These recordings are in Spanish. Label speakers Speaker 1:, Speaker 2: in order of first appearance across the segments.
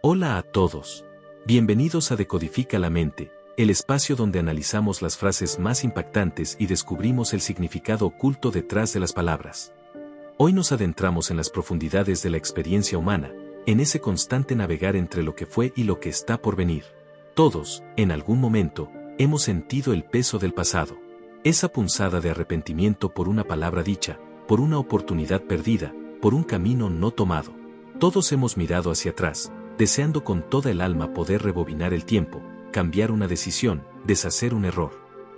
Speaker 1: Hola a todos. Bienvenidos a Decodifica la Mente, el espacio donde analizamos las frases más impactantes y descubrimos el significado oculto detrás de las palabras. Hoy nos adentramos en las profundidades de la experiencia humana, en ese constante navegar entre lo que fue y lo que está por venir. Todos, en algún momento, hemos sentido el peso del pasado. Esa punzada de arrepentimiento por una palabra dicha, por una oportunidad perdida, por un camino no tomado. Todos hemos mirado hacia atrás, deseando con toda el alma poder rebobinar el tiempo, cambiar una decisión, deshacer un error.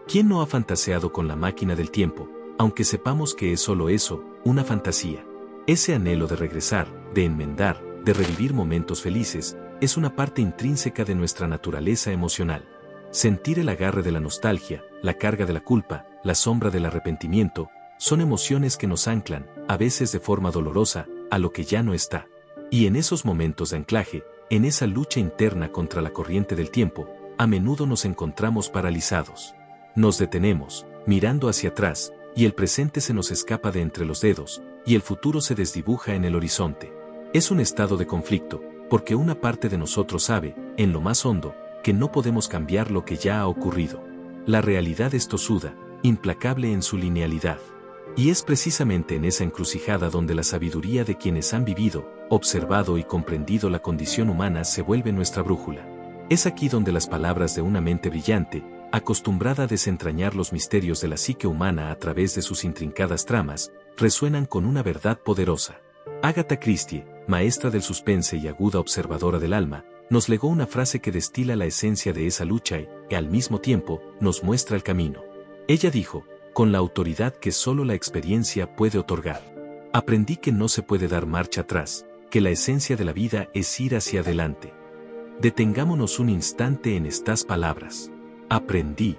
Speaker 1: ¿Quién no ha fantaseado con la máquina del tiempo, aunque sepamos que es solo eso, una fantasía? Ese anhelo de regresar, de enmendar, de revivir momentos felices, es una parte intrínseca de nuestra naturaleza emocional. Sentir el agarre de la nostalgia, la carga de la culpa, la sombra del arrepentimiento, son emociones que nos anclan, a veces de forma dolorosa, a lo que ya no está. Y en esos momentos de anclaje, en esa lucha interna contra la corriente del tiempo, a menudo nos encontramos paralizados. Nos detenemos, mirando hacia atrás, y el presente se nos escapa de entre los dedos, y el futuro se desdibuja en el horizonte. Es un estado de conflicto, porque una parte de nosotros sabe, en lo más hondo, que no podemos cambiar lo que ya ha ocurrido. La realidad es tosuda, implacable en su linealidad. Y es precisamente en esa encrucijada donde la sabiduría de quienes han vivido, observado y comprendido la condición humana se vuelve nuestra brújula. Es aquí donde las palabras de una mente brillante, acostumbrada a desentrañar los misterios de la psique humana a través de sus intrincadas tramas, resuenan con una verdad poderosa. Agatha Christie, maestra del suspense y aguda observadora del alma, nos legó una frase que destila la esencia de esa lucha y, al mismo tiempo, nos muestra el camino. Ella dijo, con la autoridad que solo la experiencia puede otorgar: aprendí que no se puede dar marcha atrás, que la esencia de la vida es ir hacia adelante. Detengámonos un instante en estas palabras. Aprendí.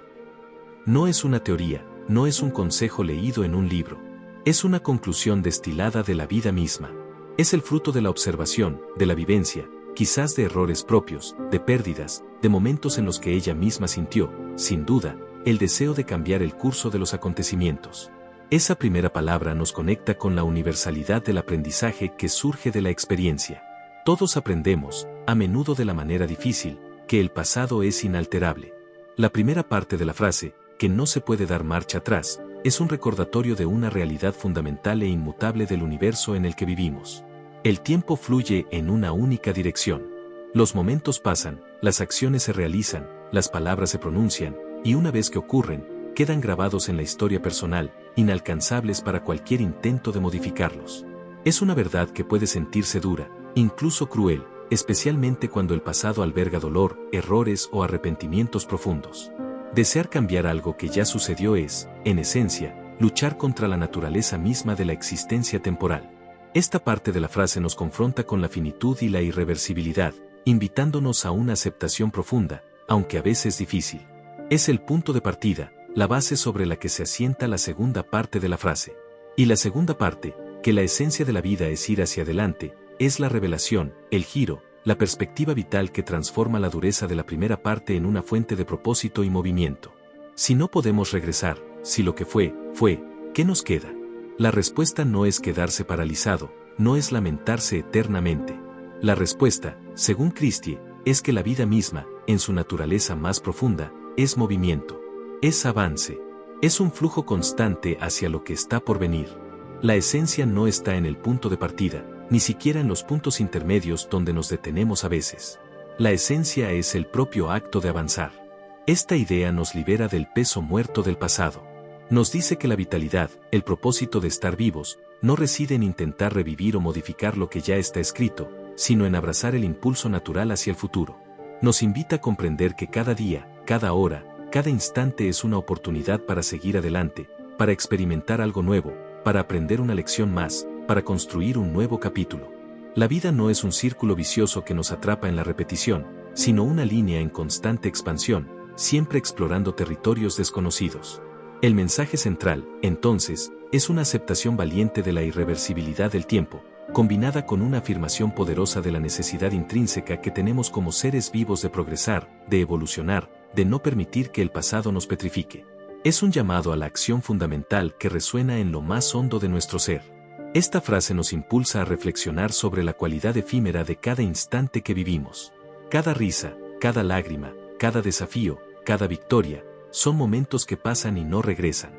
Speaker 1: No es una teoría, no es un consejo leído en un libro. Es una conclusión destilada de la vida misma. Es el fruto de la observación, de la vivencia, quizás de errores propios, de pérdidas, de momentos en los que ella misma sintió, sin duda, el deseo de cambiar el curso de los acontecimientos. Esa primera palabra nos conecta con la universalidad del aprendizaje que surge de la experiencia. Todos aprendemos, a menudo de la manera difícil, que el pasado es inalterable. La primera parte de la frase, que no se puede dar marcha atrás, es un recordatorio de una realidad fundamental e inmutable del universo en el que vivimos. El tiempo fluye en una única dirección. Los momentos pasan, las acciones se realizan, las palabras se pronuncian, y una vez que ocurren, quedan grabados en la historia personal, inalcanzables para cualquier intento de modificarlos. Es una verdad que puede sentirse dura, incluso cruel, especialmente cuando el pasado alberga dolor, errores o arrepentimientos profundos. Desear cambiar algo que ya sucedió es, en esencia, luchar contra la naturaleza misma de la existencia temporal. Esta parte de la frase nos confronta con la finitud y la irreversibilidad, invitándonos a una aceptación profunda, aunque a veces difícil. Es el punto de partida, la base sobre la que se asienta la segunda parte de la frase. Y la segunda parte, que la esencia de la vida es ir hacia adelante, es la revelación, el giro, la perspectiva vital que transforma la dureza de la primera parte en una fuente de propósito y movimiento. Si no podemos regresar, si lo que fue, ¿qué nos queda? La respuesta no es quedarse paralizado, no es lamentarse eternamente. La respuesta, según Christie, es que la vida misma, en su naturaleza más profunda, es movimiento, es avance, es un flujo constante hacia lo que está por venir. La esencia no está en el punto de partida, ni siquiera en los puntos intermedios donde nos detenemos a veces. La esencia es el propio acto de avanzar. Esta idea nos libera del peso muerto del pasado. Nos dice que la vitalidad, el propósito de estar vivos, no reside en intentar revivir o modificar lo que ya está escrito, sino en abrazar el impulso natural hacia el futuro. Nos invita a comprender que cada día, cada hora, cada instante es una oportunidad para seguir adelante, para experimentar algo nuevo, para aprender una lección más, para construir un nuevo capítulo. La vida no es un círculo vicioso que nos atrapa en la repetición, sino una línea en constante expansión, siempre explorando territorios desconocidos. El mensaje central, entonces, es una aceptación valiente de la irreversibilidad del tiempo, combinada con una afirmación poderosa de la necesidad intrínseca que tenemos como seres vivos de progresar, de evolucionar, de no permitir que el pasado nos petrifique. Es un llamado a la acción fundamental que resuena en lo más hondo de nuestro ser. Esta frase nos impulsa a reflexionar sobre la cualidad efímera de cada instante que vivimos. Cada risa, cada lágrima, cada desafío, cada victoria, son momentos que pasan y no regresan.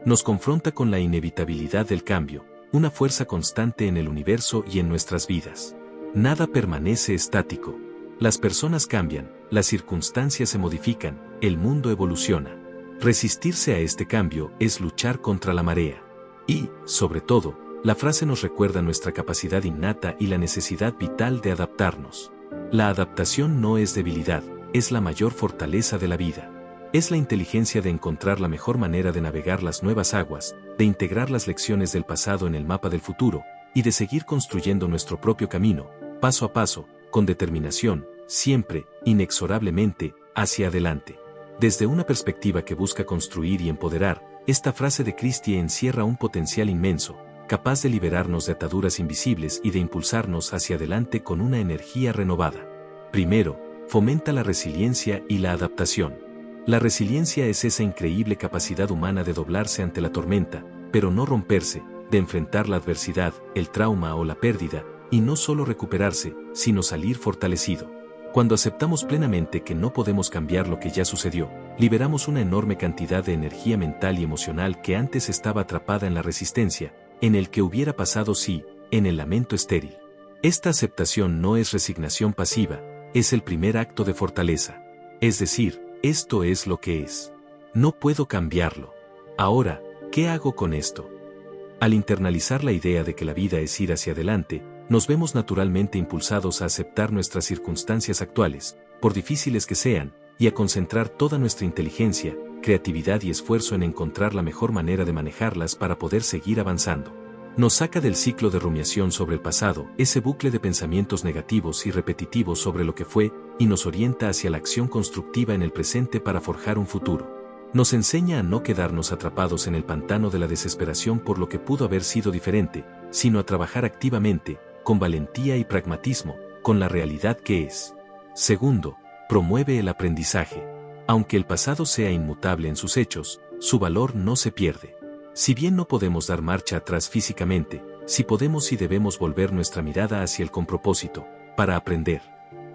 Speaker 1: Nos confronta con la inevitabilidad del cambio, una fuerza constante en el universo y en nuestras vidas. Nada permanece estático. Las personas cambian, las circunstancias se modifican, el mundo evoluciona. Resistirse a este cambio es luchar contra la marea. Y, sobre todo, la frase nos recuerda nuestra capacidad innata y la necesidad vital de adaptarnos. La adaptación no es debilidad, es la mayor fortaleza de la vida. Es la inteligencia de encontrar la mejor manera de navegar las nuevas aguas, de integrar las lecciones del pasado en el mapa del futuro, y de seguir construyendo nuestro propio camino, paso a paso, con determinación, siempre, inexorablemente, hacia adelante. Desde una perspectiva que busca construir y empoderar, esta frase de Christie encierra un potencial inmenso, capaz de liberarnos de ataduras invisibles y de impulsarnos hacia adelante con una energía renovada. Primero, fomenta la resiliencia y la adaptación. La resiliencia es esa increíble capacidad humana de doblarse ante la tormenta, pero no romperse, de enfrentar la adversidad, el trauma o la pérdida, y no solo recuperarse, sino salir fortalecido. Cuando aceptamos plenamente que no podemos cambiar lo que ya sucedió, liberamos una enorme cantidad de energía mental y emocional que antes estaba atrapada en la resistencia, en el que hubiera pasado sí, en el lamento estéril. Esta aceptación no es resignación pasiva, es el primer acto de fortaleza. Es decir, esto es lo que es. No puedo cambiarlo. Ahora, ¿qué hago con esto? Al internalizar la idea de que la vida es ir hacia adelante, nos vemos naturalmente impulsados a aceptar nuestras circunstancias actuales, por difíciles que sean, y a concentrar toda nuestra inteligencia, creatividad y esfuerzo en encontrar la mejor manera de manejarlas para poder seguir avanzando. Nos saca del ciclo de rumiación sobre el pasado, ese bucle de pensamientos negativos y repetitivos sobre lo que fue, y nos orienta hacia la acción constructiva en el presente para forjar un futuro. Nos enseña a no quedarnos atrapados en el pantano de la desesperación por lo que pudo haber sido diferente, sino a trabajar activamente, con valentía y pragmatismo, con la realidad que es. Segundo, promueve el aprendizaje. Aunque el pasado sea inmutable en sus hechos, su valor no se pierde. Si bien no podemos dar marcha atrás físicamente, sí podemos y debemos volver nuestra mirada hacia el con propósito, para aprender.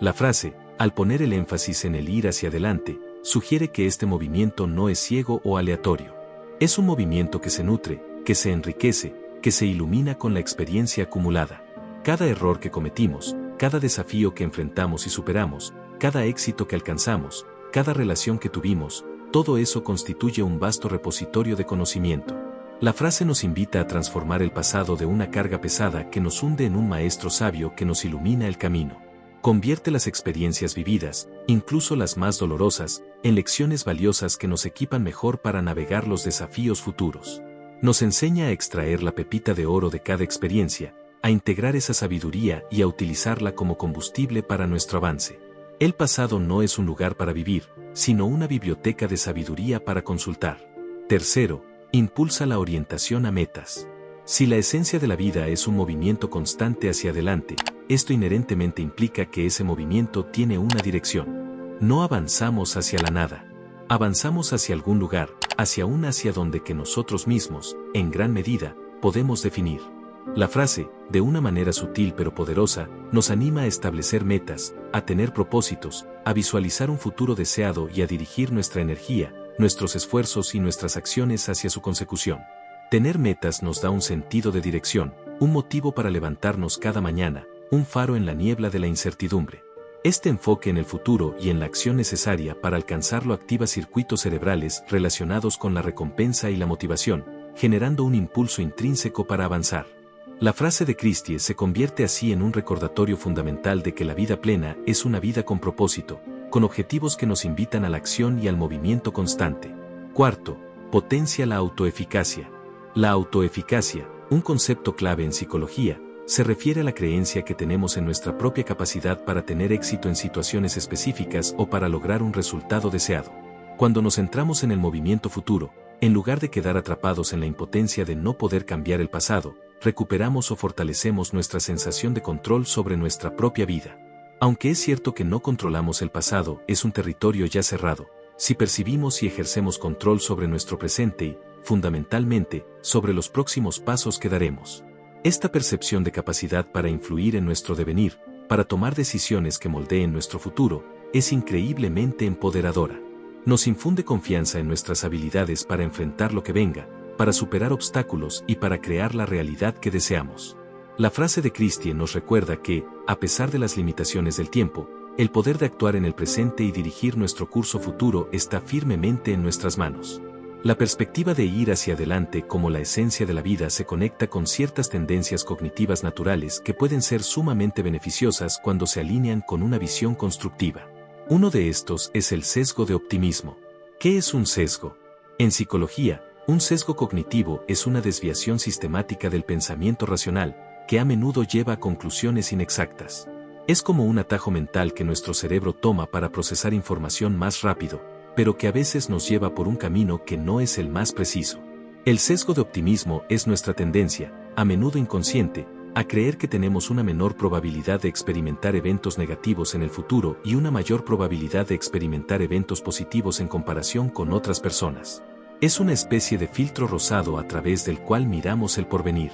Speaker 1: La frase, al poner el énfasis en el ir hacia adelante, sugiere que este movimiento no es ciego o aleatorio. Es un movimiento que se nutre, que se enriquece, que se ilumina con la experiencia acumulada. Cada error que cometimos, cada desafío que enfrentamos y superamos, cada éxito que alcanzamos, cada relación que tuvimos, todo eso constituye un vasto repositorio de conocimiento. La frase nos invita a transformar el pasado de una carga pesada que nos hunde en un maestro sabio que nos ilumina el camino. Convierte las experiencias vividas, incluso las más dolorosas, en lecciones valiosas que nos equipan mejor para navegar los desafíos futuros. Nos enseña a extraer la pepita de oro de cada experiencia, a integrar esa sabiduría y a utilizarla como combustible para nuestro avance. El pasado no es un lugar para vivir, sino una biblioteca de sabiduría para consultar. Tercero, impulsa la orientación a metas. Si la esencia de la vida es un movimiento constante hacia adelante, esto inherentemente implica que ese movimiento tiene una dirección. No avanzamos hacia la nada. Avanzamos hacia algún lugar, hacia donde que nosotros mismos, en gran medida, podemos definir. La frase, de una manera sutil pero poderosa, nos anima a establecer metas, a tener propósitos, a visualizar un futuro deseado y a dirigir nuestra energía, nuestros esfuerzos y nuestras acciones hacia su consecución. Tener metas nos da un sentido de dirección, un motivo para levantarnos cada mañana, un faro en la niebla de la incertidumbre. Este enfoque en el futuro y en la acción necesaria para alcanzarlo activa circuitos cerebrales relacionados con la recompensa y la motivación, generando un impulso intrínseco para avanzar. La frase de Christie se convierte así en un recordatorio fundamental de que la vida plena es una vida con propósito, con objetivos que nos invitan a la acción y al movimiento constante. Cuarto, potencia la autoeficacia. La autoeficacia, un concepto clave en psicología, se refiere a la creencia que tenemos en nuestra propia capacidad para tener éxito en situaciones específicas o para lograr un resultado deseado. Cuando nos centramos en el movimiento futuro, en lugar de quedar atrapados en la impotencia de no poder cambiar el pasado, recuperamos o fortalecemos nuestra sensación de control sobre nuestra propia vida. Aunque es cierto que no controlamos el pasado, es un territorio ya cerrado, si percibimos y ejercemos control sobre nuestro presente y, fundamentalmente, sobre los próximos pasos que daremos. Esta percepción de capacidad para influir en nuestro devenir, para tomar decisiones que moldeen nuestro futuro, es increíblemente empoderadora. Nos infunde confianza en nuestras habilidades para enfrentar lo que venga, para superar obstáculos y para crear la realidad que deseamos. La frase de Christie nos recuerda que, a pesar de las limitaciones del tiempo, el poder de actuar en el presente y dirigir nuestro curso futuro está firmemente en nuestras manos. La perspectiva de ir hacia adelante como la esencia de la vida se conecta con ciertas tendencias cognitivas naturales que pueden ser sumamente beneficiosas cuando se alinean con una visión constructiva. Uno de estos es el sesgo de optimismo. ¿Qué es un sesgo? En psicología, un sesgo cognitivo es una desviación sistemática del pensamiento racional, que a menudo lleva a conclusiones inexactas. Es como un atajo mental que nuestro cerebro toma para procesar información más rápido, pero que a veces nos lleva por un camino que no es el más preciso. El sesgo de optimismo es nuestra tendencia, a menudo inconsciente, a creer que tenemos una menor probabilidad de experimentar eventos negativos en el futuro y una mayor probabilidad de experimentar eventos positivos en comparación con otras personas. Es una especie de filtro rosado a través del cual miramos el porvenir.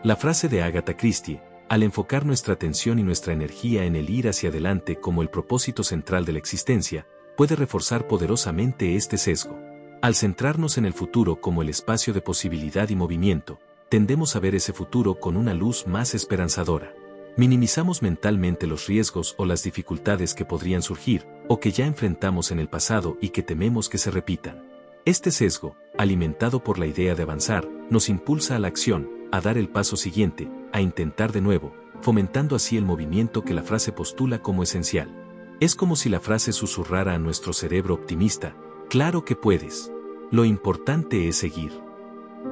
Speaker 1: La frase de Agatha Christie, al enfocar nuestra atención y nuestra energía en el ir hacia adelante como el propósito central de la existencia, puede reforzar poderosamente este sesgo. Al centrarnos en el futuro como el espacio de posibilidad y movimiento, tendemos a ver ese futuro con una luz más esperanzadora. Minimizamos mentalmente los riesgos o las dificultades que podrían surgir, o que ya enfrentamos en el pasado y que tememos que se repitan. Este sesgo, alimentado por la idea de avanzar, nos impulsa a la acción, a dar el paso siguiente, a intentar de nuevo, fomentando así el movimiento que la frase postula como esencial. Es como si la frase susurrara a nuestro cerebro optimista: claro que puedes. Lo importante es seguir.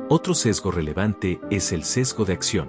Speaker 1: Otro sesgo relevante es el sesgo de acción.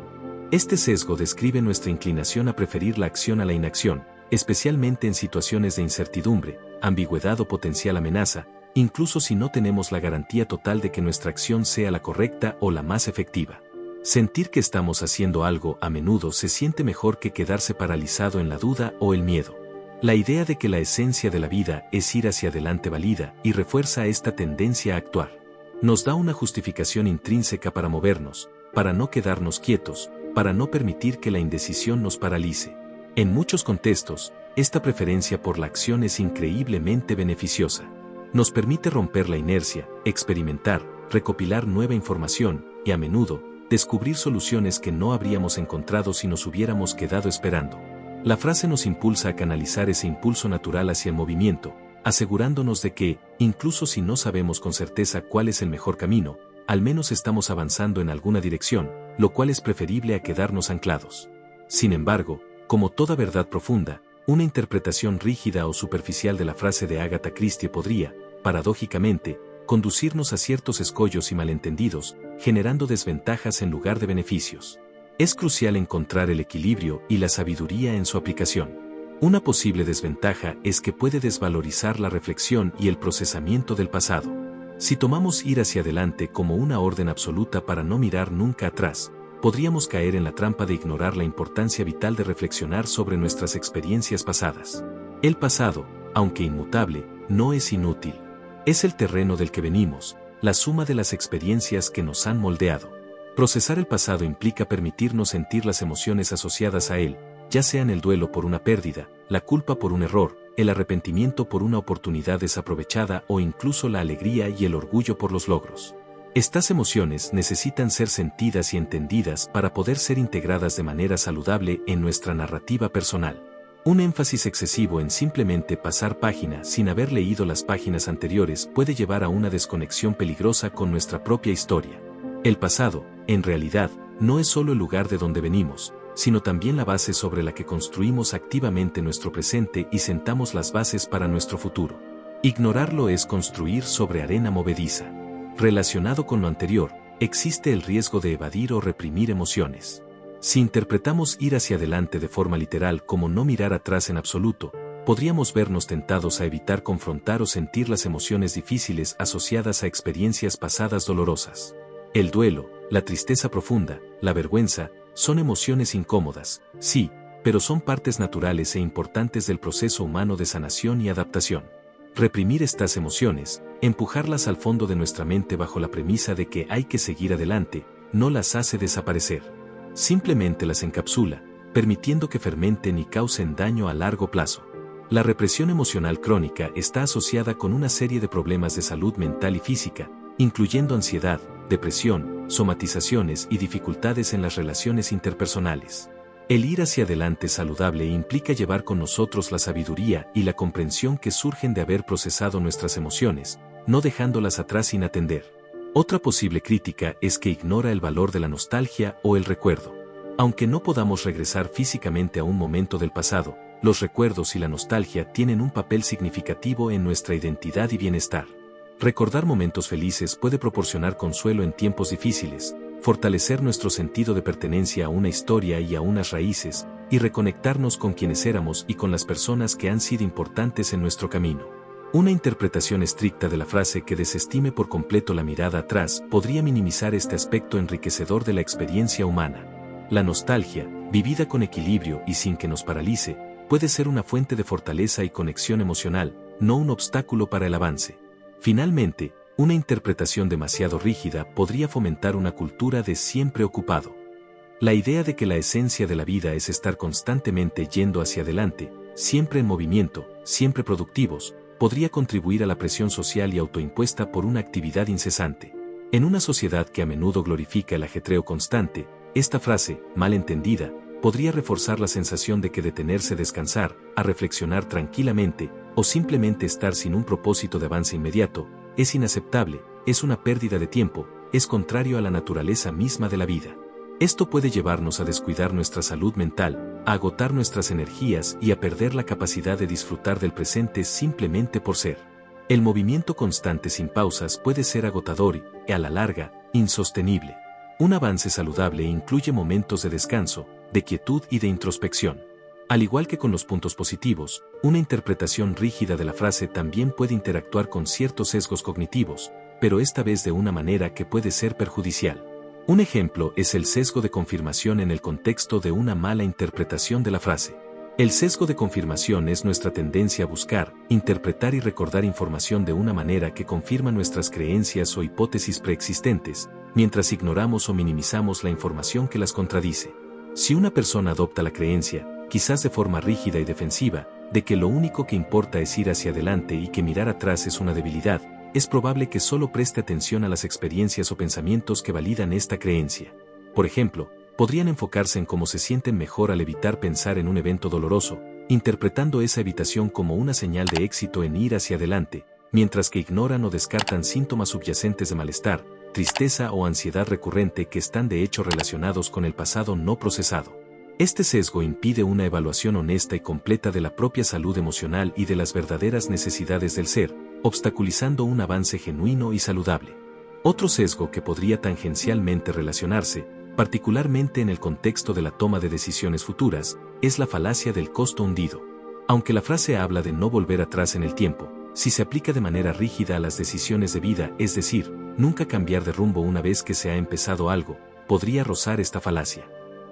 Speaker 1: Este sesgo describe nuestra inclinación a preferir la acción a la inacción, especialmente en situaciones de incertidumbre, ambigüedad o potencial amenaza, incluso si no tenemos la garantía total de que nuestra acción sea la correcta o la más efectiva. Sentir que estamos haciendo algo a menudo se siente mejor que quedarse paralizado en la duda o el miedo. La idea de que la esencia de la vida es ir hacia adelante valida y refuerza esta tendencia a actuar. Nos da una justificación intrínseca para movernos, para no quedarnos quietos, para no permitir que la indecisión nos paralice. En muchos contextos, esta preferencia por la acción es increíblemente beneficiosa. Nos permite romper la inercia, experimentar, recopilar nueva información y, a menudo, descubrir soluciones que no habríamos encontrado si nos hubiéramos quedado esperando. La frase nos impulsa a canalizar ese impulso natural hacia el movimiento, asegurándonos de que, incluso si no sabemos con certeza cuál es el mejor camino, al menos estamos avanzando en alguna dirección, lo cual es preferible a quedarnos anclados. Sin embargo, como toda verdad profunda, una interpretación rígida o superficial de la frase de Agatha Christie podría, paradójicamente, conducirnos a ciertos escollos y malentendidos, generando desventajas en lugar de beneficios. Es crucial encontrar el equilibrio y la sabiduría en su aplicación. Una posible desventaja es que puede desvalorizar la reflexión y el procesamiento del pasado. Si tomamos ir hacia adelante como una orden absoluta para no mirar nunca atrás, podríamos caer en la trampa de ignorar la importancia vital de reflexionar sobre nuestras experiencias pasadas. El pasado, aunque inmutable, no es inútil. Es el terreno del que venimos, la suma de las experiencias que nos han moldeado. Procesar el pasado implica permitirnos sentir las emociones asociadas a él, ya sean el duelo por una pérdida, la culpa por un error, el arrepentimiento por una oportunidad desaprovechada o incluso la alegría y el orgullo por los logros. Estas emociones necesitan ser sentidas y entendidas para poder ser integradas de manera saludable en nuestra narrativa personal. Un énfasis excesivo en simplemente pasar página sin haber leído las páginas anteriores puede llevar a una desconexión peligrosa con nuestra propia historia. El pasado, en realidad, no es solo el lugar de donde venimos, sino también la base sobre la que construimos activamente nuestro presente y sentamos las bases para nuestro futuro. Ignorarlo es construir sobre arena movediza. Relacionado con lo anterior, existe el riesgo de evadir o reprimir emociones. Si interpretamos ir hacia adelante de forma literal como no mirar atrás en absoluto, podríamos vernos tentados a evitar confrontar o sentir las emociones difíciles asociadas a experiencias pasadas dolorosas. El duelo, la tristeza profunda, la vergüenza, son emociones incómodas, sí, pero son partes naturales e importantes del proceso humano de sanación y adaptación. Reprimir estas emociones, empujarlas al fondo de nuestra mente bajo la premisa de que hay que seguir adelante, no las hace desaparecer. simplemente las encapsula, permitiendo que fermenten y causen daño a largo plazo. La represión emocional crónica está asociada con una serie de problemas de salud mental y física, incluyendo ansiedad, depresión, somatizaciones y dificultades en las relaciones interpersonales. El ir hacia adelante saludable implica llevar con nosotros la sabiduría y la comprensión que surgen de haber procesado nuestras emociones, no dejándolas atrás sin atender. Otra posible crítica es que ignora el valor de la nostalgia o el recuerdo. Aunque no podamos regresar físicamente a un momento del pasado, los recuerdos y la nostalgia tienen un papel significativo en nuestra identidad y bienestar. Recordar momentos felices puede proporcionar consuelo en tiempos difíciles, fortalecer nuestro sentido de pertenencia a una historia y a unas raíces, y reconectarnos con quienes éramos y con las personas que han sido importantes en nuestro camino. Una interpretación estricta de la frase que desestime por completo la mirada atrás podría minimizar este aspecto enriquecedor de la experiencia humana. La nostalgia, vivida con equilibrio y sin que nos paralice, puede ser una fuente de fortaleza y conexión emocional, no un obstáculo para el avance. Finalmente, una interpretación demasiado rígida podría fomentar una cultura de siempre ocupado. La idea de que la esencia de la vida es estar constantemente yendo hacia adelante, siempre en movimiento, siempre productivos, podría contribuir a la presión social y autoimpuesta por una actividad incesante. En una sociedad que a menudo glorifica el ajetreo constante, esta frase, mal entendida, podría reforzar la sensación de que detenerse a descansar, a reflexionar tranquilamente, o simplemente estar sin un propósito de avance inmediato, es inaceptable, es una pérdida de tiempo, es contrario a la naturaleza misma de la vida. Esto puede llevarnos a descuidar nuestra salud mental, a agotar nuestras energías y a perder la capacidad de disfrutar del presente simplemente por ser. El movimiento constante sin pausas puede ser agotador y, a la larga, insostenible. Un avance saludable incluye momentos de descanso, de quietud y de introspección. Al igual que con los puntos positivos, una interpretación rígida de la frase también puede interactuar con ciertos sesgos cognitivos, pero esta vez de una manera que puede ser perjudicial. Un ejemplo es el sesgo de confirmación en el contexto de una mala interpretación de la frase. El sesgo de confirmación es nuestra tendencia a buscar, interpretar y recordar información de una manera que confirma nuestras creencias o hipótesis preexistentes, mientras ignoramos o minimizamos la información que las contradice. Si una persona adopta la creencia, quizás de forma rígida y defensiva, de que lo único que importa es ir hacia adelante y que mirar atrás es una debilidad, es probable que solo preste atención a las experiencias o pensamientos que validan esta creencia. Por ejemplo, podrían enfocarse en cómo se sienten mejor al evitar pensar en un evento doloroso, interpretando esa evitación como una señal de éxito en ir hacia adelante, mientras que ignoran o descartan síntomas subyacentes de malestar, tristeza o ansiedad recurrente que están de hecho relacionados con el pasado no procesado. Este sesgo impide una evaluación honesta y completa de la propia salud emocional y de las verdaderas necesidades del ser, obstaculizando un avance genuino y saludable. Otro sesgo que podría tangencialmente relacionarse, particularmente en el contexto de la toma de decisiones futuras, es la falacia del costo hundido. Aunque la frase habla de no volver atrás en el tiempo, si se aplica de manera rígida a las decisiones de vida, es decir, nunca cambiar de rumbo una vez que se ha empezado algo, podría rozar esta falacia.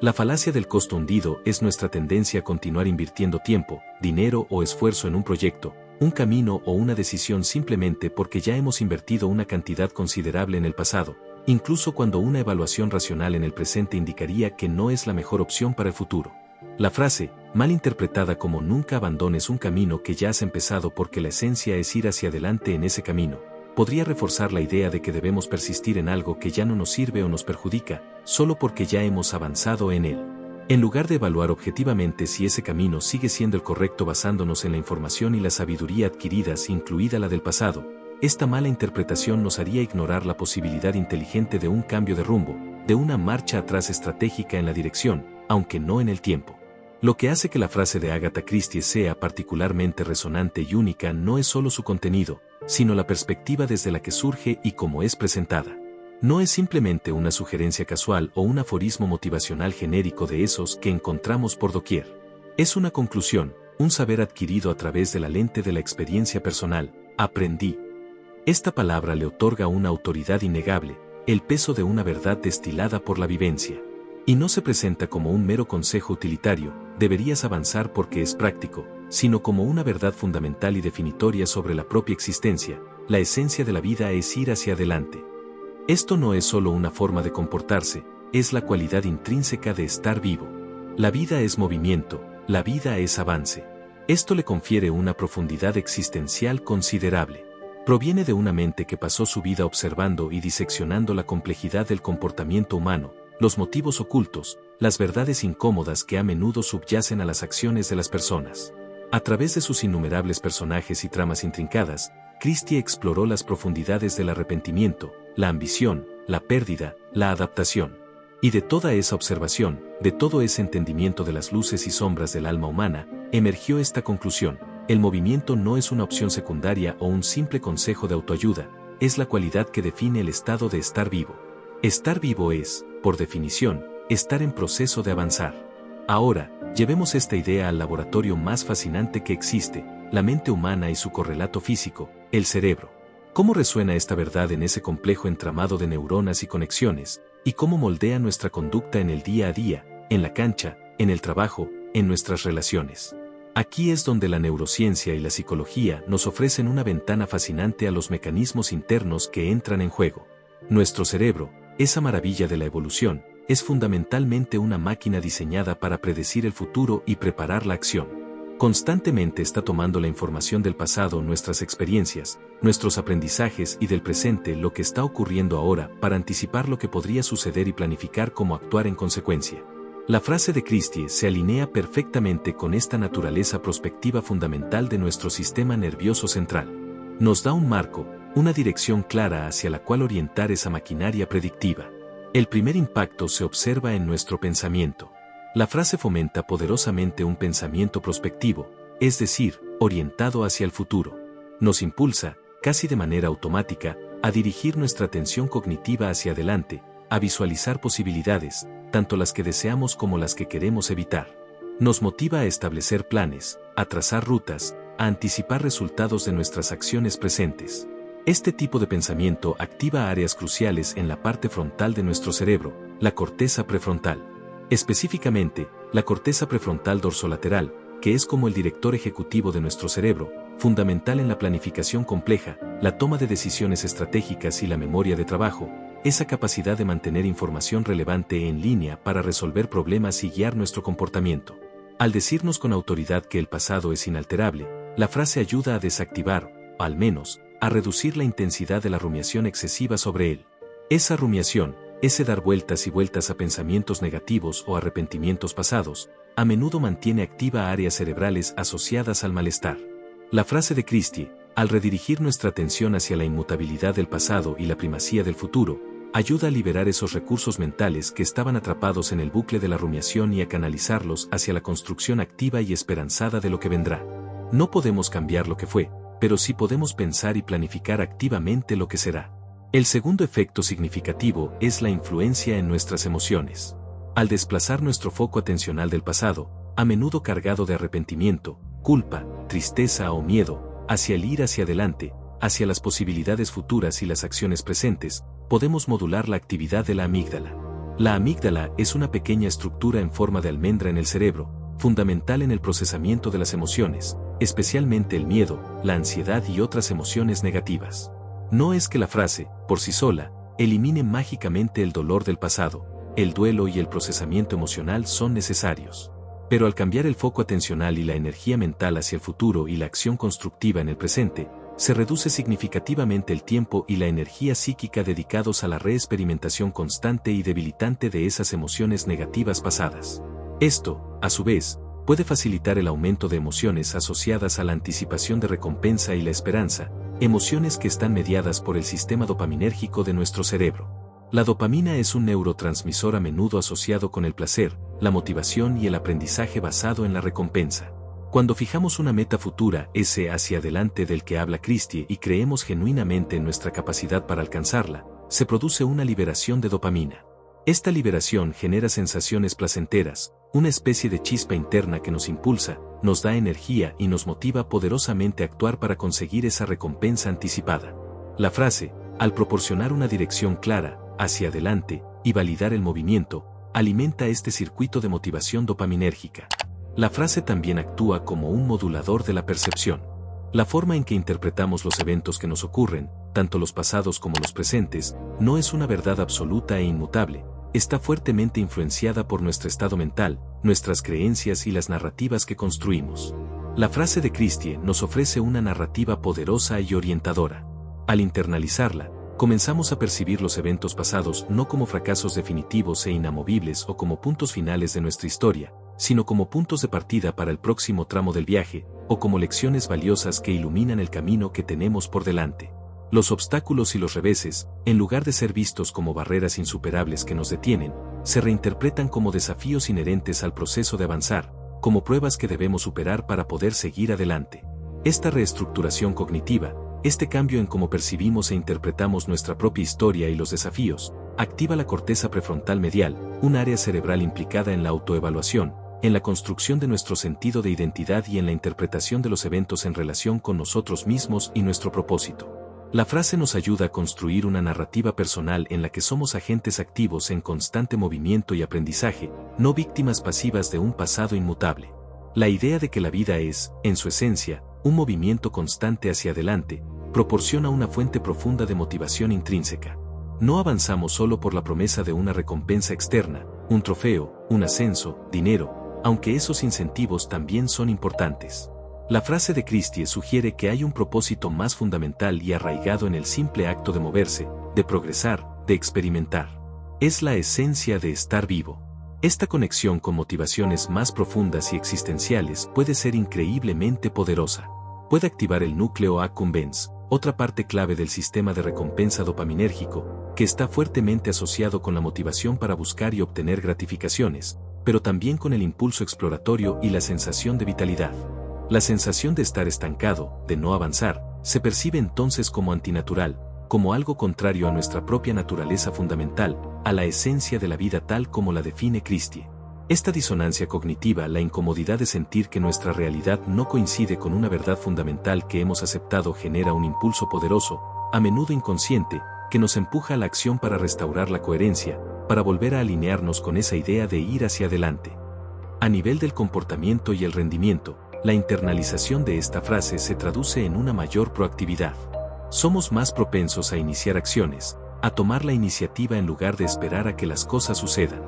Speaker 1: La falacia del costo hundido es nuestra tendencia a continuar invirtiendo tiempo, dinero o esfuerzo en un proyecto, un camino o una decisión simplemente porque ya hemos invertido una cantidad considerable en el pasado, incluso cuando una evaluación racional en el presente indicaría que no es la mejor opción para el futuro. La frase, mal interpretada como nunca abandones un camino que ya has empezado porque la esencia es ir hacia adelante en ese camino, podría reforzar la idea de que debemos persistir en algo que ya no nos sirve o nos perjudica, solo porque ya hemos avanzado en él. En lugar de evaluar objetivamente si ese camino sigue siendo el correcto basándonos en la información y la sabiduría adquiridas, incluida la del pasado, esta mala interpretación nos haría ignorar la posibilidad inteligente de un cambio de rumbo, de una marcha atrás estratégica en la dirección, aunque no en el tiempo. Lo que hace que la frase de Agatha Christie sea particularmente resonante y única no es solo su contenido, sino la perspectiva desde la que surge y cómo es presentada. No es simplemente una sugerencia casual o un aforismo motivacional genérico de esos que encontramos por doquier. Es una conclusión, un saber adquirido a través de la lente de la experiencia personal. Aprendí. Esta palabra le otorga una autoridad innegable, el peso de una verdad destilada por la vivencia. Y no se presenta como un mero consejo utilitario, deberías avanzar porque es práctico, sino como una verdad fundamental y definitoria sobre la propia existencia. La esencia de la vida es ir hacia adelante. Esto no es solo una forma de comportarse, es la cualidad intrínseca de estar vivo. La vida es movimiento, la vida es avance. Esto le confiere una profundidad existencial considerable. Proviene de una mente que pasó su vida observando y diseccionando la complejidad del comportamiento humano, los motivos ocultos, las verdades incómodas que a menudo subyacen a las acciones de las personas. A través de sus innumerables personajes y tramas intrincadas, Christie exploró las profundidades del arrepentimiento, la ambición, la pérdida, la adaptación. Y de toda esa observación, de todo ese entendimiento de las luces y sombras del alma humana, emergió esta conclusión: el movimiento no es una opción secundaria o un simple consejo de autoayuda, es la cualidad que define el estado de estar vivo. Estar vivo es, por definición, estar en proceso de avanzar. Ahora, llevemos esta idea al laboratorio más fascinante que existe, la mente humana y su correlato físico, el cerebro. ¿Cómo resuena esta verdad en ese complejo entramado de neuronas y conexiones? ¿Y cómo moldea nuestra conducta en el día a día, en la cancha, en el trabajo, en nuestras relaciones? Aquí es donde la neurociencia y la psicología nos ofrecen una ventana fascinante a los mecanismos internos que entran en juego. Nuestro cerebro, esa maravilla de la evolución, es fundamentalmente una máquina diseñada para predecir el futuro y preparar la acción. Constantemente está tomando la información del pasado, nuestras experiencias, nuestros aprendizajes y del presente, lo que está ocurriendo ahora, para anticipar lo que podría suceder y planificar cómo actuar en consecuencia. La frase de Christie se alinea perfectamente con esta naturaleza prospectiva fundamental de nuestro sistema nervioso central. Nos da un marco, una dirección clara hacia la cual orientar esa maquinaria predictiva. El primer impacto se observa en nuestro pensamiento. La frase fomenta poderosamente un pensamiento prospectivo, es decir, orientado hacia el futuro. Nos impulsa, casi de manera automática, a dirigir nuestra atención cognitiva hacia adelante, a visualizar posibilidades, tanto las que deseamos como las que queremos evitar. Nos motiva a establecer planes, a trazar rutas, a anticipar resultados de nuestras acciones presentes. Este tipo de pensamiento activa áreas cruciales en la parte frontal de nuestro cerebro, la corteza prefrontal. Específicamente, la corteza prefrontal dorsolateral, que es como el director ejecutivo de nuestro cerebro, fundamental en la planificación compleja, la toma de decisiones estratégicas y la memoria de trabajo, esa capacidad de mantener información relevante en línea para resolver problemas y guiar nuestro comportamiento. Al decirnos con autoridad que el pasado es inalterable, la frase ayuda a desactivar, o al menos, a reducir la intensidad de la rumiación excesiva sobre él. Esa rumiación, ese dar vueltas y vueltas a pensamientos negativos o arrepentimientos pasados, a menudo mantiene activa áreas cerebrales asociadas al malestar. La frase de Christie, al redirigir nuestra atención hacia la inmutabilidad del pasado y la primacía del futuro, ayuda a liberar esos recursos mentales que estaban atrapados en el bucle de la rumiación y a canalizarlos hacia la construcción activa y esperanzada de lo que vendrá. No podemos cambiar lo que fue, pero sí podemos pensar y planificar activamente lo que será. El segundo efecto significativo es la influencia en nuestras emociones. Al desplazar nuestro foco atencional del pasado, a menudo cargado de arrepentimiento, culpa, tristeza o miedo, hacia el ir hacia adelante, hacia las posibilidades futuras y las acciones presentes, podemos modular la actividad de la amígdala. La amígdala es una pequeña estructura en forma de almendra en el cerebro, fundamental en el procesamiento de las emociones, especialmente el miedo, la ansiedad y otras emociones negativas. No es que la frase, por sí sola, elimine mágicamente el dolor del pasado, el duelo y el procesamiento emocional son necesarios. Pero al cambiar el foco atencional y la energía mental hacia el futuro y la acción constructiva en el presente, se reduce significativamente el tiempo y la energía psíquica dedicados a la reexperimentación constante y debilitante de esas emociones negativas pasadas. Esto, a su vez, puede facilitar el aumento de emociones asociadas a la anticipación de recompensa y la esperanza, emociones que están mediadas por el sistema dopaminérgico de nuestro cerebro. La dopamina es un neurotransmisor a menudo asociado con el placer, la motivación y el aprendizaje basado en la recompensa. Cuando fijamos una meta futura, ese hacia adelante del que habla Christie, y creemos genuinamente en nuestra capacidad para alcanzarla, se produce una liberación de dopamina. Esta liberación genera sensaciones placenteras, una especie de chispa interna que nos impulsa, nos da energía y nos motiva poderosamente a actuar para conseguir esa recompensa anticipada. La frase, al proporcionar una dirección clara, hacia adelante, y validar el movimiento, alimenta este circuito de motivación dopaminérgica. La frase también actúa como un modulador de la percepción. La forma en que interpretamos los eventos que nos ocurren, tanto los pasados como los presentes, no es una verdad absoluta e inmutable, está fuertemente influenciada por nuestro estado mental, nuestras creencias y las narrativas que construimos. La frase de Christie nos ofrece una narrativa poderosa y orientadora. Al internalizarla, comenzamos a percibir los eventos pasados no como fracasos definitivos e inamovibles o como puntos finales de nuestra historia, sino como puntos de partida para el próximo tramo del viaje, o como lecciones valiosas que iluminan el camino que tenemos por delante. Los obstáculos y los reveses, en lugar de ser vistos como barreras insuperables que nos detienen, se reinterpretan como desafíos inherentes al proceso de avanzar, como pruebas que debemos superar para poder seguir adelante. Esta reestructuración cognitiva, este cambio en cómo percibimos e interpretamos nuestra propia historia y los desafíos, activa la corteza prefrontal medial, un área cerebral implicada en la autoevaluación, en la construcción de nuestro sentido de identidad y en la interpretación de los eventos en relación con nosotros mismos y nuestro propósito. La frase nos ayuda a construir una narrativa personal en la que somos agentes activos en constante movimiento y aprendizaje, no víctimas pasivas de un pasado inmutable. La idea de que la vida es, en su esencia, un movimiento constante hacia adelante, proporciona una fuente profunda de motivación intrínseca. No avanzamos solo por la promesa de una recompensa externa, un trofeo, un ascenso, dinero, aunque esos incentivos también son importantes. La frase de Christie sugiere que hay un propósito más fundamental y arraigado en el simple acto de moverse, de progresar, de experimentar. Es la esencia de estar vivo. Esta conexión con motivaciones más profundas y existenciales puede ser increíblemente poderosa. Puede activar el núcleo accumbens, otra parte clave del sistema de recompensa dopaminérgico, que está fuertemente asociado con la motivación para buscar y obtener gratificaciones, pero también con el impulso exploratorio y la sensación de vitalidad. La sensación de estar estancado, de no avanzar, se percibe entonces como antinatural, como algo contrario a nuestra propia naturaleza fundamental, a la esencia de la vida tal como la define Christie. Esta disonancia cognitiva, la incomodidad de sentir que nuestra realidad no coincide con una verdad fundamental que hemos aceptado, genera un impulso poderoso, a menudo inconsciente, que nos empuja a la acción para restaurar la coherencia, para volver a alinearnos con esa idea de ir hacia adelante. A nivel del comportamiento y el rendimiento, la internalización de esta frase se traduce en una mayor proactividad. Somos más propensos a iniciar acciones, a tomar la iniciativa en lugar de esperar a que las cosas sucedan.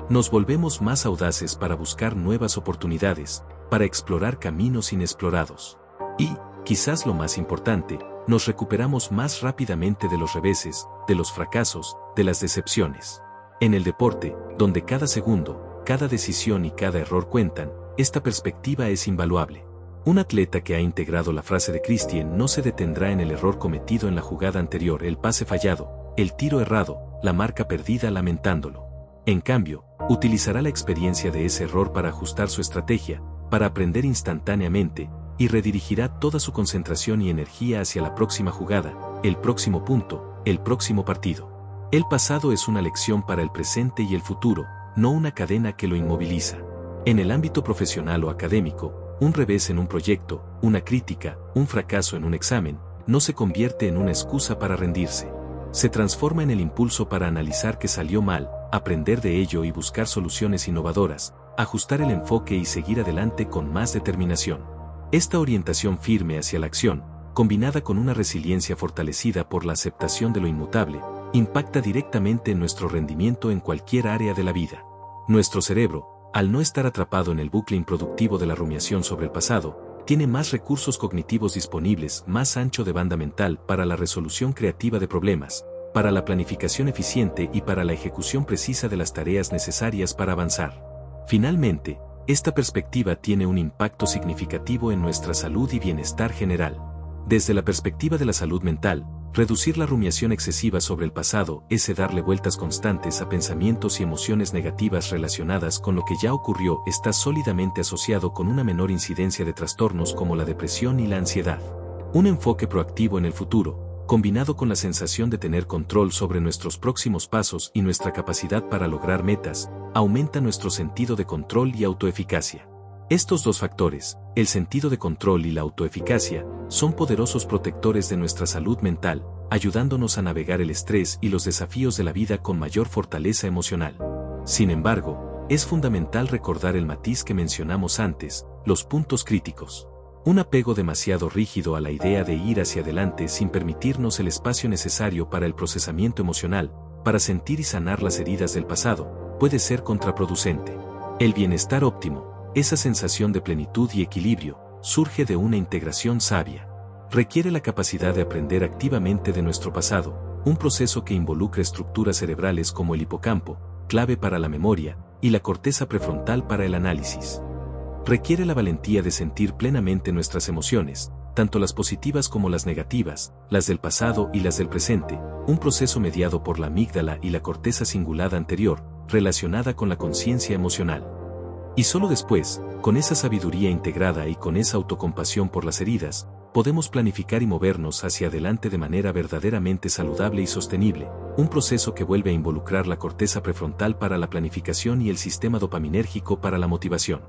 Speaker 1: Nos volvemos más audaces para buscar nuevas oportunidades, para explorar caminos inexplorados. Y, quizás lo más importante, nos recuperamos más rápidamente de los reveses, de los fracasos, de las decepciones. En el deporte, donde cada segundo, cada decisión y cada error cuentan, esta perspectiva es invaluable. Un atleta que ha integrado la frase de Christie no se detendrá en el error cometido en la jugada anterior, el pase fallado, el tiro errado, la marca perdida lamentándolo. En cambio, utilizará la experiencia de ese error para ajustar su estrategia, para aprender instantáneamente, y redirigirá toda su concentración y energía hacia la próxima jugada, el próximo punto, el próximo partido. El pasado es una lección para el presente y el futuro, no una cadena que lo inmoviliza. En el ámbito profesional o académico, un revés en un proyecto, una crítica, un fracaso en un examen, no se convierte en una excusa para rendirse. Se transforma en el impulso para analizar qué salió mal, aprender de ello y buscar soluciones innovadoras, ajustar el enfoque y seguir adelante con más determinación. Esta orientación firme hacia la acción, combinada con una resiliencia fortalecida por la aceptación de lo inmutable, impacta directamente en nuestro rendimiento en cualquier área de la vida. Nuestro cerebro, al no estar atrapado en el bucle improductivo de la rumiación sobre el pasado, tiene más recursos cognitivos disponibles, más ancho de banda mental para la resolución creativa de problemas, para la planificación eficiente y para la ejecución precisa de las tareas necesarias para avanzar. Finalmente, esta perspectiva tiene un impacto significativo en nuestra salud y bienestar general. Desde la perspectiva de la salud mental, reducir la rumiación excesiva sobre el pasado es darle vueltas constantes a pensamientos y emociones negativas relacionadas con lo que ya ocurrió, está sólidamente asociado con una menor incidencia de trastornos como la depresión y la ansiedad. Un enfoque proactivo en el futuro, combinado con la sensación de tener control sobre nuestros próximos pasos y nuestra capacidad para lograr metas, aumenta nuestro sentido de control y autoeficacia. Estos dos factores, el sentido de control y la autoeficacia, son poderosos protectores de nuestra salud mental, ayudándonos a navegar el estrés y los desafíos de la vida con mayor fortaleza emocional. Sin embargo, es fundamental recordar el matiz que mencionamos antes, los puntos críticos. Un apego demasiado rígido a la idea de ir hacia adelante sin permitirnos el espacio necesario para el procesamiento emocional, para sentir y sanar las heridas del pasado, puede ser contraproducente. El bienestar óptimo, esa sensación de plenitud y equilibrio, surge de una integración sabia. Requiere la capacidad de aprender activamente de nuestro pasado, un proceso que involucra estructuras cerebrales como el hipocampo, clave para la memoria, y la corteza prefrontal para el análisis. Requiere la valentía de sentir plenamente nuestras emociones, tanto las positivas como las negativas, las del pasado y las del presente, un proceso mediado por la amígdala y la corteza cingulada anterior, relacionada con la conciencia emocional. Y solo después, con esa sabiduría integrada y con esa autocompasión por las heridas, podemos planificar y movernos hacia adelante de manera verdaderamente saludable y sostenible, un proceso que vuelve a involucrar la corteza prefrontal para la planificación y el sistema dopaminérgico para la motivación.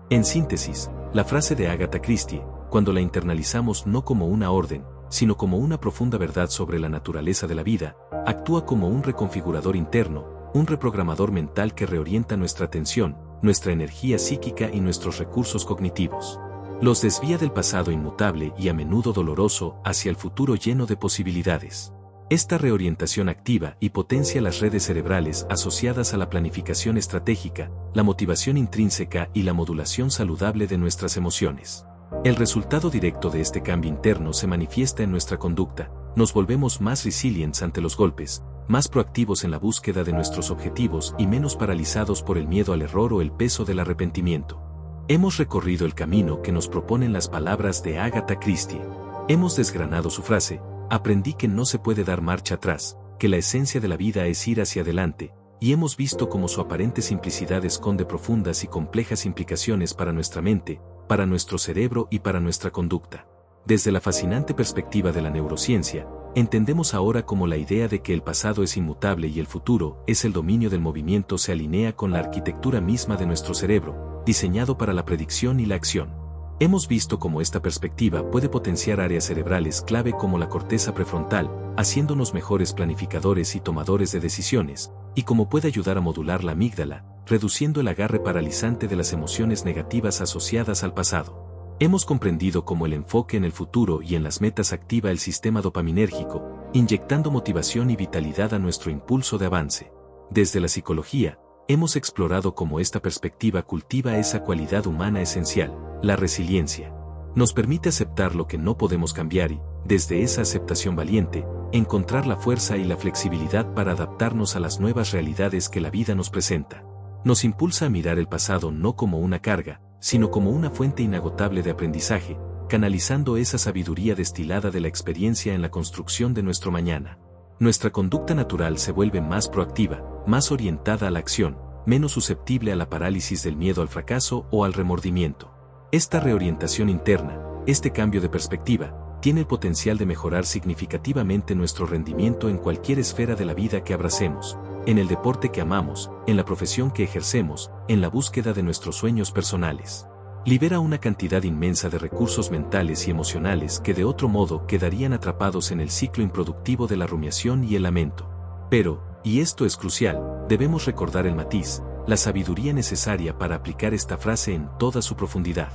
Speaker 1: En síntesis, la frase de Agatha Christie, cuando la internalizamos no como una orden, sino como una profunda verdad sobre la naturaleza de la vida, actúa como un reconfigurador interno, un reprogramador mental que reorienta nuestra atención, nuestra energía psíquica y nuestros recursos cognitivos. Los desvía del pasado inmutable y a menudo doloroso hacia el futuro lleno de posibilidades. Esta reorientación activa y potencia las redes cerebrales asociadas a la planificación estratégica, la motivación intrínseca y la modulación saludable de nuestras emociones. El resultado directo de este cambio interno se manifiesta en nuestra conducta. Nos volvemos más resilientes ante los golpes, más proactivos en la búsqueda de nuestros objetivos y menos paralizados por el miedo al error o el peso del arrepentimiento. Hemos recorrido el camino que nos proponen las palabras de Agatha Christie. Hemos desgranado su frase: aprendí que no se puede dar marcha atrás, que la esencia de la vida es ir hacia adelante, y hemos visto cómo su aparente simplicidad esconde profundas y complejas implicaciones para nuestra mente, para nuestro cerebro y para nuestra conducta. Desde la fascinante perspectiva de la neurociencia, entendemos ahora cómo la idea de que el pasado es inmutable y el futuro es el dominio del movimiento se alinea con la arquitectura misma de nuestro cerebro, diseñado para la predicción y la acción. Hemos visto cómo esta perspectiva puede potenciar áreas cerebrales clave como la corteza prefrontal, haciéndonos mejores planificadores y tomadores de decisiones, y cómo puede ayudar a modular la amígdala, reduciendo el agarre paralizante de las emociones negativas asociadas al pasado. Hemos comprendido cómo el enfoque en el futuro y en las metas activa el sistema dopaminérgico, inyectando motivación y vitalidad a nuestro impulso de avance. Desde la psicología, hemos explorado cómo esta perspectiva cultiva esa cualidad humana esencial, la resiliencia. Nos permite aceptar lo que no podemos cambiar y, desde esa aceptación valiente, encontrar la fuerza y la flexibilidad para adaptarnos a las nuevas realidades que la vida nos presenta. Nos impulsa a mirar el pasado no como una carga, sino como una fuente inagotable de aprendizaje, canalizando esa sabiduría destilada de la experiencia en la construcción de nuestro mañana. Nuestra conducta natural se vuelve más proactiva, más orientada a la acción, menos susceptible a la parálisis del miedo al fracaso o al remordimiento. Esta reorientación interna, este cambio de perspectiva, tiene el potencial de mejorar significativamente nuestro rendimiento en cualquier esfera de la vida que abracemos, en el deporte que amamos, en la profesión que ejercemos, en la búsqueda de nuestros sueños personales. Libera una cantidad inmensa de recursos mentales y emocionales que de otro modo quedarían atrapados en el ciclo improductivo de la rumiación y el lamento. Pero, y esto es crucial, debemos recordar el matiz, la sabiduría necesaria para aplicar esta frase en toda su profundidad.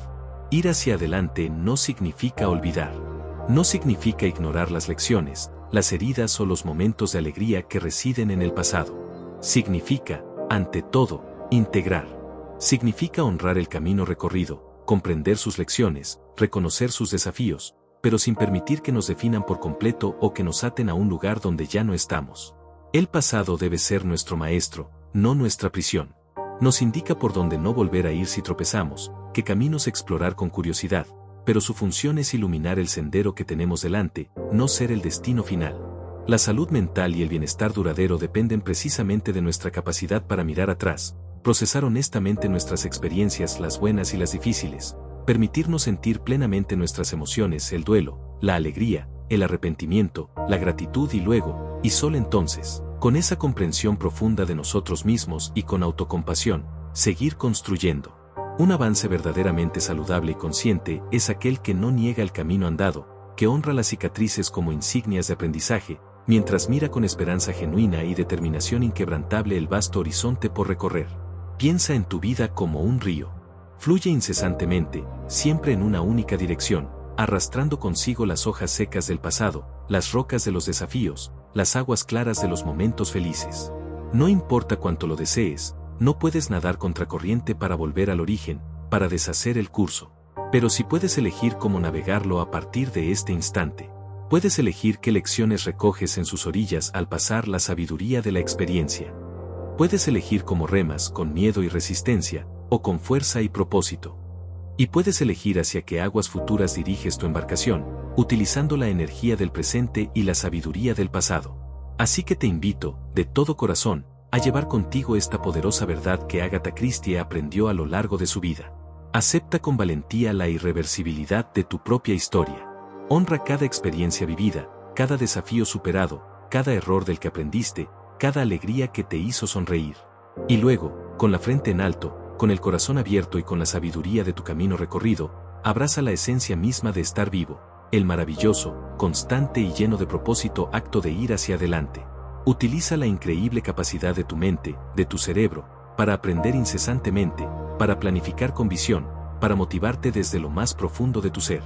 Speaker 1: Ir hacia adelante no significa olvidar. No significa ignorar las lecciones, las heridas o los momentos de alegría que residen en el pasado. Significa, ante todo, integrar. Significa honrar el camino recorrido, comprender sus lecciones, reconocer sus desafíos, pero sin permitir que nos definan por completo o que nos aten a un lugar donde ya no estamos. El pasado debe ser nuestro maestro, no nuestra prisión. Nos indica por dónde no volver a ir si tropezamos, qué caminos explorar con curiosidad, pero su función es iluminar el sendero que tenemos delante, no ser el destino final. La salud mental y el bienestar duradero dependen precisamente de nuestra capacidad para mirar atrás, procesar honestamente nuestras experiencias, las buenas y las difíciles, permitirnos sentir plenamente nuestras emociones, el duelo, la alegría, el arrepentimiento, la gratitud y luego, y solo entonces, con esa comprensión profunda de nosotros mismos y con autocompasión, seguir construyendo. Un avance verdaderamente saludable y consciente es aquel que no niega el camino andado, que honra las cicatrices como insignias de aprendizaje, mientras mira con esperanza genuina y determinación inquebrantable el vasto horizonte por recorrer. Piensa en tu vida como un río. Fluye incesantemente, siempre en una única dirección, arrastrando consigo las hojas secas del pasado, las rocas de los desafíos, las aguas claras de los momentos felices. No importa cuánto lo desees, no puedes nadar contracorriente para volver al origen, para deshacer el curso. Pero si puedes elegir cómo navegarlo a partir de este instante, puedes elegir qué lecciones recoges en sus orillas al pasar la sabiduría de la experiencia. Puedes elegir cómo remas con miedo y resistencia, o con fuerza y propósito. Y puedes elegir hacia qué aguas futuras diriges tu embarcación, utilizando la energía del presente y la sabiduría del pasado. Así que te invito, de todo corazón, a llevar contigo esta poderosa verdad que Agatha Christie aprendió a lo largo de su vida. Acepta con valentía la irreversibilidad de tu propia historia. Honra cada experiencia vivida, cada desafío superado, cada error del que aprendiste, cada alegría que te hizo sonreír. Y luego, con la frente en alto, con el corazón abierto y con la sabiduría de tu camino recorrido, abraza la esencia misma de estar vivo, el maravilloso, constante y lleno de propósito acto de ir hacia adelante. Utiliza la increíble capacidad de tu mente, de tu cerebro, para aprender incesantemente, para planificar con visión, para motivarte desde lo más profundo de tu ser.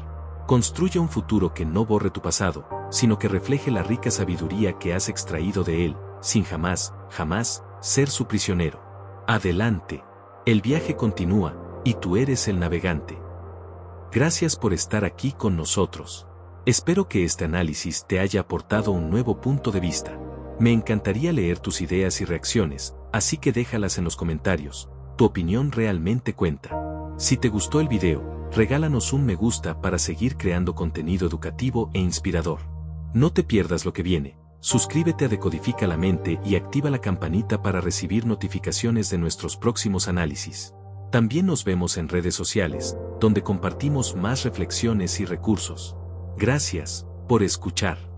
Speaker 1: Construye un futuro que no borre tu pasado, sino que refleje la rica sabiduría que has extraído de él, sin jamás, jamás, ser su prisionero. Adelante. El viaje continúa, y tú eres el navegante. Gracias por estar aquí con nosotros. Espero que este análisis te haya aportado un nuevo punto de vista. Me encantaría leer tus ideas y reacciones, así que déjalas en los comentarios. Tu opinión realmente cuenta. Si te gustó el video, regálanos un me gusta para seguir creando contenido educativo e inspirador. No te pierdas lo que viene. Suscríbete a Decodifica la Mente y activa la campanita para recibir notificaciones de nuestros próximos análisis. También nos vemos en redes sociales, donde compartimos más reflexiones y recursos. Gracias por escuchar.